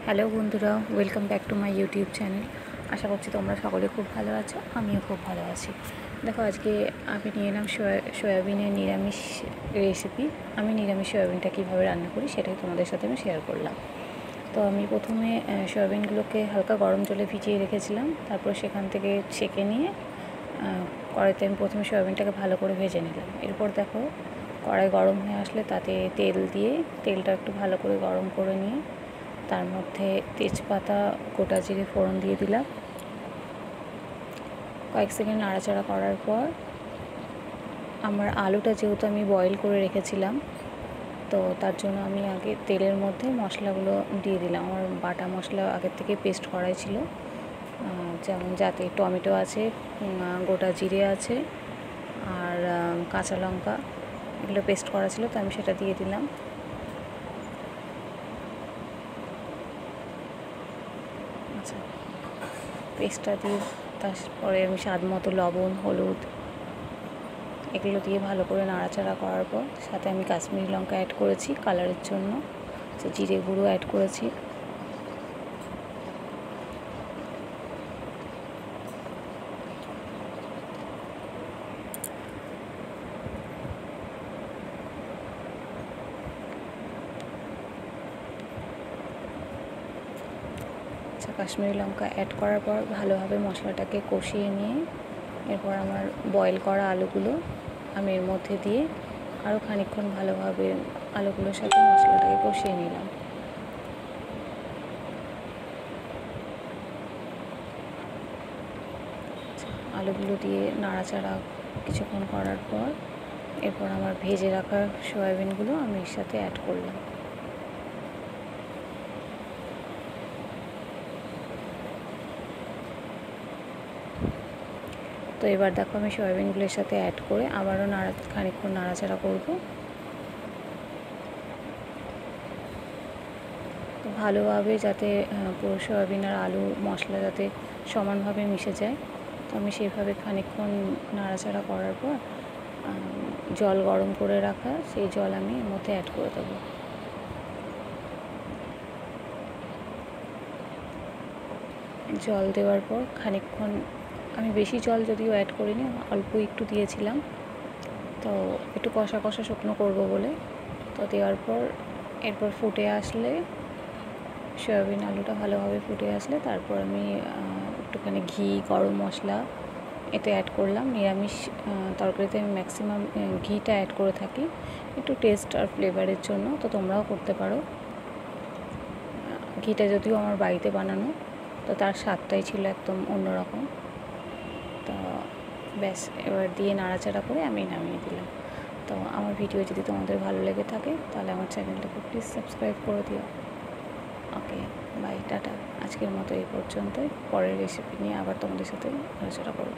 Hello বন্ধুরা, welcome back to my YouTube channel. আশা করছি তোমরা সকলে খুব ভালো আছো, আমিও খুব ভালো আছি। দেখো, আজকে আমি নিয়ে এলাম সয়াবিনের নিরামিষ রেসিপি। আমি নিরামিষ সয়াবিনটা কীভাবে রান্না করি সেটাই তোমাদের সাথে আমি শেয়ার করলাম। তো আমি প্রথমে সয়াবিনগুলোকে হালকা গরম জলে ভিজিয়ে রেখেছিলাম। তারপর সেখান থেকে ছেঁকে নিয়ে কড়াইতে আমি প্রথমে সয়াবিনটাকে ভালো করে ভেজে নিলাম। এরপর দেখো, কড়াই গরম হয়ে আসলে তাতে তেল দিয়ে তেলটা একটু ভালো করে গরম করে নিয়ে তার মধ্যে তেজপাতা, গোটা জিরে ফোড়ন দিয়ে দিলাম। কয়েক সেকেন্ড নাড়াচাড়া করার পর আমার আলুটা যেহেতু আমি বয়েল করে রেখেছিলাম, তো তার জন্য আমি আগে তেলের মধ্যে মশলাগুলো দিয়ে দিলাম। আমার বাটা মশলা আগের থেকে পেস্ট করাই ছিল, যেমন যাতে টমেটো আছে, গোটা জিরে আছে, আর কাঁচা লঙ্কা, এগুলো পেস্ট করা ছিল, তো আমি সেটা দিয়ে দিলাম। আচ্ছা, পেস্টটা দিয়ে তারপরে আমি স্বাদ মতো লবণ, হলুদ এগুলো দিয়ে ভালো করে নাড়াচাড়া করার পর সাথে আমি কাশ্মীরি লঙ্কা অ্যাড করেছি কালারের জন্য, জিরে গুঁড়ো অ্যাড করেছি। কাশ্মীরি লঙ্কা অ্যাড করার পর ভালোভাবে মশলাটাকে কষিয়ে নিয়ে এরপর আমার বয়েল করা আলুগুলো আমি এর মধ্যে দিয়ে আরও খানিকক্ষণ ভালোভাবে আলুগুলোর সাথে মশলাটাকে কষিয়ে নিলাম। আলুগুলো দিয়ে নাড়াচাড়া কিছুক্ষণ করার পর এরপর আমার ভেজে রাখা সয়াবিনগুলো আমি এর সাথে অ্যাড করলাম। তো এবার দেখো, আমি সয়াবিনগুলোর সাথে অ্যাড করে আবারও খানিকক্ষণ নাড়াচাড়া করব। তো ভালোভাবে যাতে পুরো সয়াবিন আর আলু মশলা যাতে সমানভাবে মিশে যায়, তো আমি সেইভাবে খানিকক্ষণ নাড়াচাড়া করার পর জল গরম করে রাখা সেই জল আমি এর মধ্যে অ্যাড করে দেবো। জল দেওয়ার পর খানিকক্ষণ, আমি বেশি জল যদিও অ্যাড করিনি, অল্প একটু দিয়েছিলাম, তো একটু কষা কষা শুকনো করবো বলে। তো দেওয়ার পর এরপর ফুটে আসলে সয়াবিন আলুটা ভালোভাবে ফুটে আসলে তারপর আমি একটুখানি ঘি, গরম মশলা এতে অ্যাড করলাম। নিরামিষ তরকারিতে আমি ম্যাক্সিমাম ঘিটা অ্যাড করে থাকি একটু টেস্ট আর ফ্লেভারের জন্য, তো তোমরাও করতে পারো। ঘিটা যদিও আমার বাড়িতে বানানো, তো তার স্বাদটাই ছিল একদম অন্যরকম। তো ব্যাস, এবার দিয়ে নাড়াচাড়া করে আমি নামিয়ে দিলাম। তো আমার ভিডিও যদি তোমাদের ভালো লেগে থাকে তাহলে আমার চ্যানেলটাকে প্লিজ সাবস্ক্রাইব করে দিও। ওকে, বাই, টাটা। আজকের মতো এই পর্যন্তই। পরের রেসিপি নিয়ে আবার তোমাদের সাথে আলোচনা করব।